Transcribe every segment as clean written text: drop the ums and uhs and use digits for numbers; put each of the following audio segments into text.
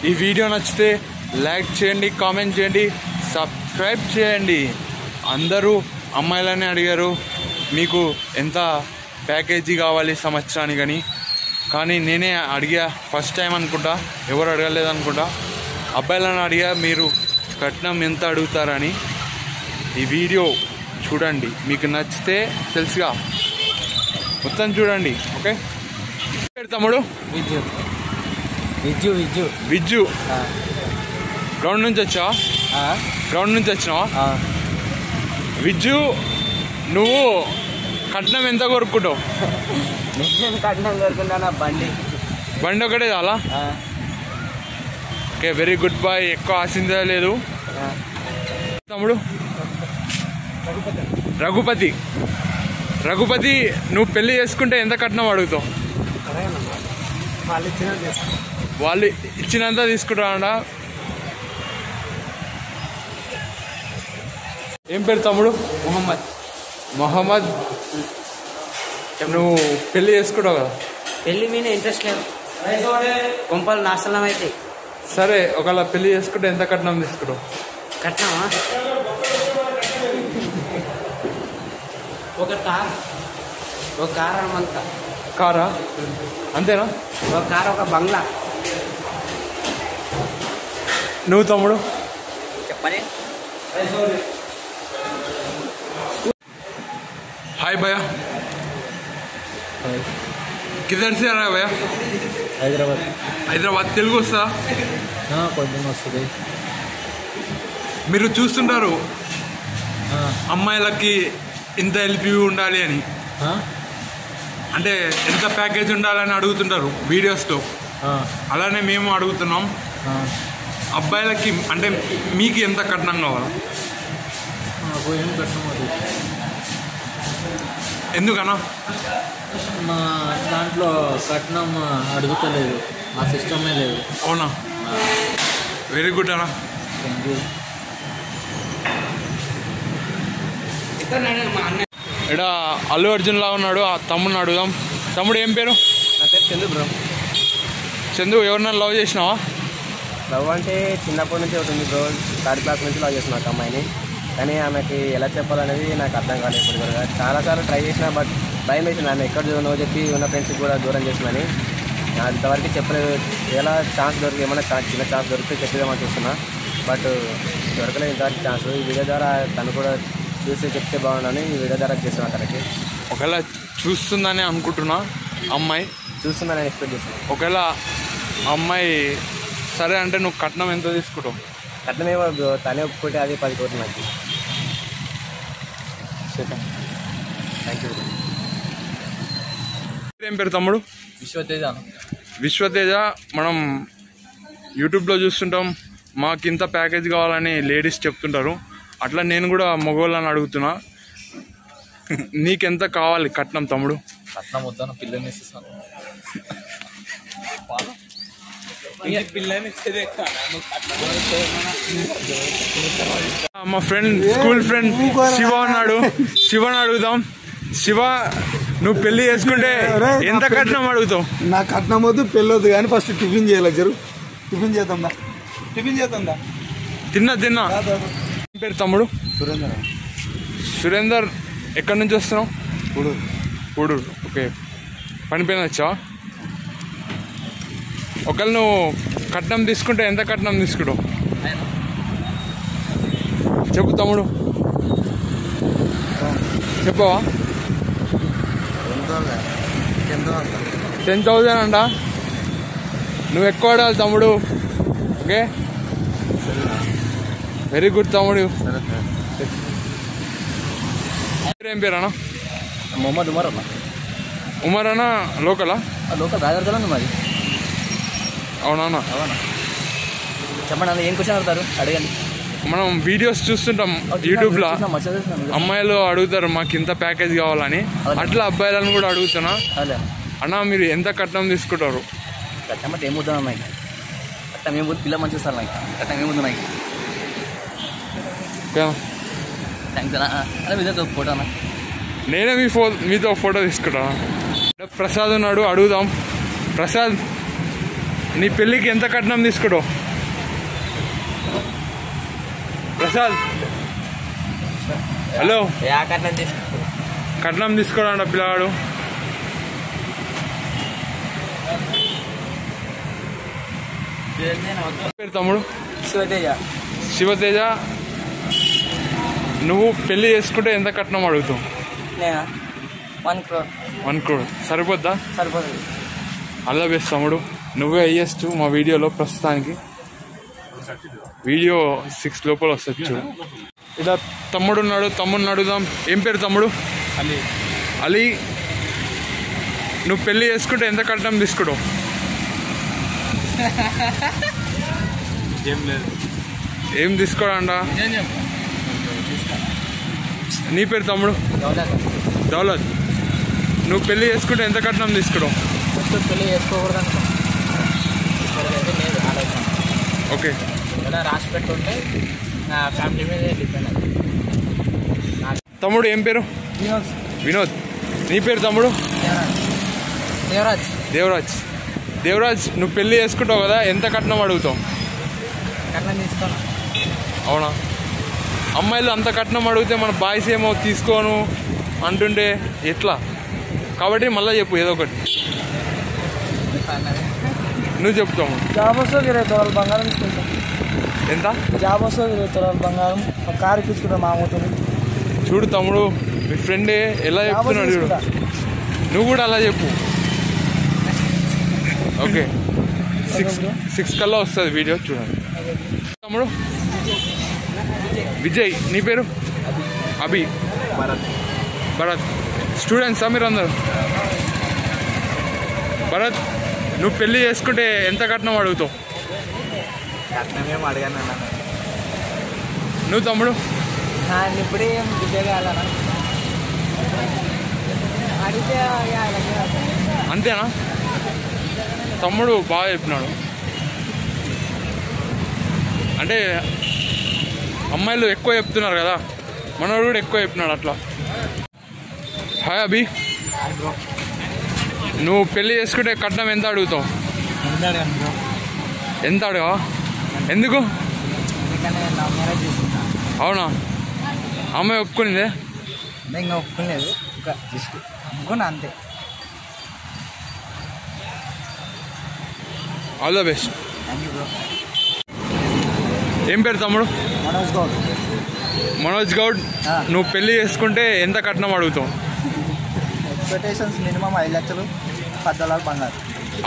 ఈ వీడియో నచ్చితే లైక్ చేయండి, కామెంట్ చేయండి, సబ్స్క్రైబ్ చేయండి. అందరూ అమ్మాయిలనే అడిగారు మీకు ఎంత ప్యాకేజీ కావాలి సంవత్సరానికి కానీ నేనే అడిగా. ఫస్ట్ టైం అనుకుంటా, ఎవరు అడగలేదు అనుకుంటా. అబ్బాయిలను అడిగా మీరు కట్నం ఎంత అడుగుతారని. ఈ వీడియో చూడండి, మీకు నచ్చితే తెలుసుగా మొత్తం చూడండి. ఓకే తమ్ముడు? విజ్జు విజ్జు విజ్జు విజ్జు గ్రౌండ్ నుంచి వచ్చావా? గ్రౌండ్ నుంచి వచ్చినావా? విజ్జు, నువ్వు కట్నం ఎంత కొరుక్కుంటావు? నేను కట్నం కొరుకుంటా. బండి ఒకటే చాలా. Okay, very good boy. ఎక్కువ ఆశించలేదు. తమ్ముడు రఘుపతి. రఘుపతి, నువ్వు పెళ్లి చేసుకుంటే ఎంత కట్నం అడుగుతావు? వాళ్ళు ఇచ్చినంత తీసుకుంటారా? ఏం పేరు తమ్ముడు? మొహమ్మద్. నువ్వు పెళ్లి చేసుకుంటావు కదా? పెళ్లి మీద ఇంట్రెస్ట్ లేదు, కొంపలు నాశనం అయితే. సరే, ఒకవేళ పెళ్లి చేసుకుంటే ఎంత కట్నం తీసుకుంటావు? కట్నమా? ఒక కార్ అంతా. కారా? అంతేనా? ఒక కార్, ఒక బంగ్లా. నువ్వు తమ్ముడు? చెప్పని. हाय भैया, किधर से आ रहा है भैया? హైదరాబాద్. హైదరాబాద్. తెలుగు వస్తా? కొంచెం వస్తుంది. మీరు చూస్తుంటారు అమ్మాయిలకి ఇంత ఎల్పి ఉండాలి అని, అంటే ఎంత ప్యాకేజ్ ఉండాలని అడుగుతుంటారు వీడియోస్లో. అలానే మేము అడుగుతున్నాం, అబ్బాయిలకి అంటే మీకు ఎంత కట్నం కావాలి? ఏం కట్నం అది ఎందుకన్నా? మా దాంట్లో కట్నం అడుగుతలేదు, మా సిస్టమే లేదు. అవునా? వెరీ గుడ్ అన్న. ఇక్కడ అల్లు అర్జున్ లా ఉన్నాడు, ఆ తమ్ముడిని అడుగుదాం. తమ్ముడు ఏం పేరు? నా పేరు చందు బ్రో. చందు, ఎవరినైనా లవ్ చేసినావా? లవ్ అంటే చిన్నప్పటి నుంచి ఒకటి ఉంది బ్రో. 3rd క్లాస్ నుంచి లవ్ చేస్తున్నా ఒక అమ్మాయిని. కానీ ఆమెకి ఎలా చెప్పాలనేది నాకు అర్థం కాలేదు ఇప్పుడు కూడా. చాలాసార్లు ట్రై చేసినా, బట్ భయం వేసింది. ఆమె ఎక్కడ నువ్వు చెప్పి ఉన్న ఫ్రెండ్స్కి కూడా దూరం చేసిందని. అంతవరకు చెప్పలేదు. ఎలా ఛాన్స్ ఏమైనా చిన్న ఛాన్స్ దొరికితే చెప్పేదామని చూస్తున్నా, బట్ దొరకలేదు ఇంతవరకు ఛాన్స్. ఈ వీడియో ద్వారా తను కూడా చూసి చెప్తే బాగుండని ఈ వీడియో ద్వారా చేస్తున్నా తనకి. ఒకవేళ చూస్తుందని అనుకుంటున్నా, అమ్మాయి చూస్తుందని నేను ఎక్స్పెక్ట్ చేస్తాను. ఒకవేళ అమ్మాయి సరే అంటే నువ్వు కట్నం ఎంత తీసుకుంటావు? కట్నమేమో తనే ఒప్పుకుంటే అది 10 కోట్లు నాకు. Thank you. ఏం పేరు తమ్ముడు? విశ్వతేజ. విశ్వతేజ. మనం యూట్యూబ్లో చూస్తుంటాం, మాకు ఇంత ప్యాకేజ్ కావాలని లేడీస్ చెప్తుంటారు. అట్లా నేను కూడా మగవాళ్ళని అడుగుతున్నా, నీకెంత కావాలి కట్నం తమ్ముడు? కట్నం వద్దాను, పిల్లని ఇస్తాను. మా ఫ్రెండ్, స్కూల్ ఫ్రెండ్ శివ అన్నాడు. శివని అడుగుదాం. శివ, నువ్వు పెళ్లి చేసుకుంటే ఎంత కట్నం అడుగుతావు? నా కట్నం వద్దు, పెళ్ళొద్దు, కానీ ఫస్ట్ టిఫిన్ చేయాలి. టిఫిన్ చేద్దాం. తిన్నా. ఏం పేరు తమ్ముడు? సురేందర్. ఎక్కడి నుంచి వస్తున్నావు? పూడూరు. ఓకే, పని పైన వచ్చావా? ఒకవేళ నువ్వు కట్నం తీసుకుంటే ఎంత కట్నం తీసుకుంటావు చెప్పు తమ్ముడు, చెప్పవా? 10,000 అంట. నువ్వు ఎక్కువ అడగాలి తమ్ముడు. ఓకే, వెరీ గుడ్ తమ్ముడు. ఏం పేరు అన్న? మొహమ్మద్ ఉమర్ అన్న. ఉమర్ అన్న లోకలా? లోకల్ రాజర్గల్ ఉంది మరి. అవునా? చెప్పండి అన్న, ఏం క్వశ్చన్ అడుగుతారు అడగండి. మనం వీడియోస్ చూస్తుంటాం యూట్యూబ్లో, అమ్మాయిలు అడుగుతారు మాకు ఇంత ప్యాకేజ్ కావాలని. అట్లా అబ్బాయిలను కూడా అడుగుతున్నా. అన్న, మీరు ఎంత కట్నం తీసుకుంటారు? కట్నం అంటే ఏమవుతుంది అమ్మాయి? కట్నం ఏమవుతుంది? పిల్ల మంచి ఇస్తారు నాకు. కట్నం ఏమవుతుంది నాకు? థ్యాంక్స్ అన్న. అదే మీతో ఫోటో అన్న. నేనే మీతో ఫోటో తీసుకుంటాను. ప్రసాద్ ఉన్నాడు, అడుగుదాం. ప్రసాద్, నీ పెళ్ళికి ఎంత కట్నం తీసుకుంటావు ప్రసాద్? హలో, కట్నం తీసుకోడా పిల్లవాడు? పేరు తమ్ముడు? శివతేజ. నువ్వు పెళ్లి చేసుకుంటే ఎంత కట్నం అడుగుతావు? 1 crore సరిపోద్దా? సరిపోతుంది. అలా బెస్ట్ తమ్ముడు, నువ్వే హైయెస్ట్ మా వీడియోలో ప్రస్తుతానికి. వీడియో 6 లోపల వస్తుంది చూడు. ఇలా తమ్ముడు ఉన్నాడు, తమ్ముడిని అడుగుదాం. ఏం పేరు తమ్ముడు? అలీ. నువ్వు పెళ్లి చేసుకుంటే ఎంత కట్నం తీసుకుంటావు? ఏం తీసుకోడా? నీ పేరు తమ్ముడు? దౌలత్. నువ్వు పెళ్లి చేసుకుంటే ఎంత కట్నం తీసుకుంటావు? పెళ్లి చేసుకోకూడదు. ఓకే, రాసి పెట్టుంటే నా ఫ్యామిలీ మీద డిపెండ్. తమ్ముడు ఏం పేరు? వినోద్. నీ పేరు తమ్ముడు? దేవరాజ్. దేవరాజ్, నువ్వు పెళ్లి చేసుకుంటావు కదా, ఎంత కట్నం అడుగుతావు? కట్నం తీసుకోను. అవునా? అమ్మాయిలు అంత కట్నం అడిగితే మన బాయ్స్ ఏమో తీసుకోను అంటుంటే ఎట్లా? కాబట్టి మళ్ళీ చెప్పు ఏదో ఒకటి. నువ్వు చెప్తావు. జాబ్ వస్తే 20 తులాల బంగారం తీసుకుంటాం. ఎంత? జాబ్ వస్తే 20 తులాల బంగారం. ఒక కారు ఇప్పించుకుంటాం మామూలు. చూడు తమ్ముడు, మీ ఫ్రెండే ఎలా చెప్తున్నాడు చూడు. నువ్వు కూడా అలా చెప్పు. ఓకే, 6 కల్లా వస్తుంది వీడియో చూడండి. తమ్ముడు విజయ్. నీ పేరు? అభి. భరత్. స్టూడెంట్సా మీరు అందరు? భరత్, నువ్వు పెళ్లి చేసుకుంటే ఎంత కట్నం అడుగుతావు? కట్నం అడిగాను. నువ్వు తమ్ముడు? ఇప్పుడే అడిగితే అంతేనా? తమ్ముడు బాగా చెప్పినాడు. అంటే అమ్మాయిలు ఎక్కువ చెప్తున్నారు కదా, మనోడు కూడా ఎక్కువ చెప్పినాడు అట్లా. హాయ్ అభి, నువ్వు పెళ్లి చేసుకుంటే కట్నం ఎంత అడుగుతావు? ఎంత అడగా? ఎందుకు? అవునా? అమ్మాయి ఒప్పుకునిందే? ఇంకా ఒప్పుకోలేదు, ఒప్పుకున్నా అంతే. All the best. ఏం పేరు తమ్ముడు? మనోజ్ గౌడ్. నువ్వు పెళ్లి చేసుకుంటే ఎంత కట్నం అడుగుతావు? ఎక్స్పెక్టేషన్స్ మినిమం 5 లక్షలు, 10 తులాలు బంగారు.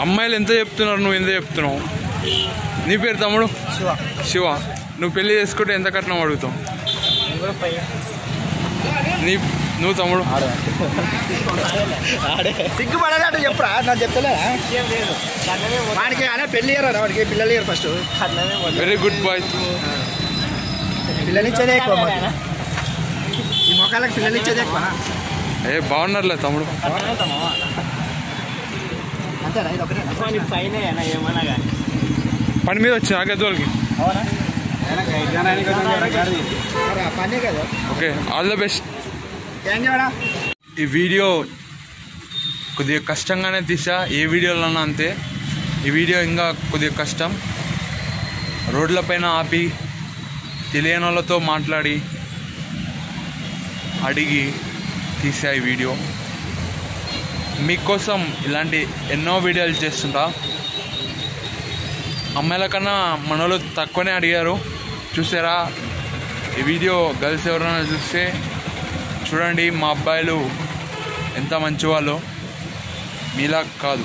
అమ్మాయిలు ఎంత చెప్తున్నారు, నువ్వు ఎంత చెప్తున్నావు? నీ పేరు తమ్ముడు? శివ. నువ్వు పెళ్లి చేసుకుంటే ఎంత కట్నం అడుగుతావు? నువ్వు తమ్ముడు? సిగ్గుపడేటట్టు చెప్పురా, నాకు చెప్తలే. వాడికి అలా పెళ్ళి అయ్యారా? వాడికి పిల్లలు అయ్యారు ఫస్ట్. Very good bye. పిల్లలు ఇచ్చేదే ఎక్కువ, ఈ మొక్కలకు పిల్లలు ఇచ్చేదే ఎక్కువ. బాగున్నారులే తమ్ముడు. అంతేనా? ఇది ఒకటే పని మీద వచ్చిన గద్దోళ్ళకి. పనే కదా. Okay, all the best. ఏం చేయడా? ఈ వీడియో కొద్దిగా కష్టంగానే తీసా, ఏ వీడియోలన్నా అంతే. ఈ వీడియో ఇంకా కొద్దిగా కష్టం. రోడ్లపైన ఆపి తెలియని వాళ్ళతో మాట్లాడి అడిగి తీసా ఈ వీడియో. మీకోసం ఇలాంటి ఎన్నో వీడియోలు చేస్తుంటా. అమ్మాయిల కన్నా మనోళ్ళు తక్కువనే అడిగారు. చూసారా ఈ వీడియో? గర్ల్స్ ఎవరైనా చూస్తే చూడండి, మా అబ్బాయిలు ఎంత మంచివాళ్ళు, మీలా కాదు.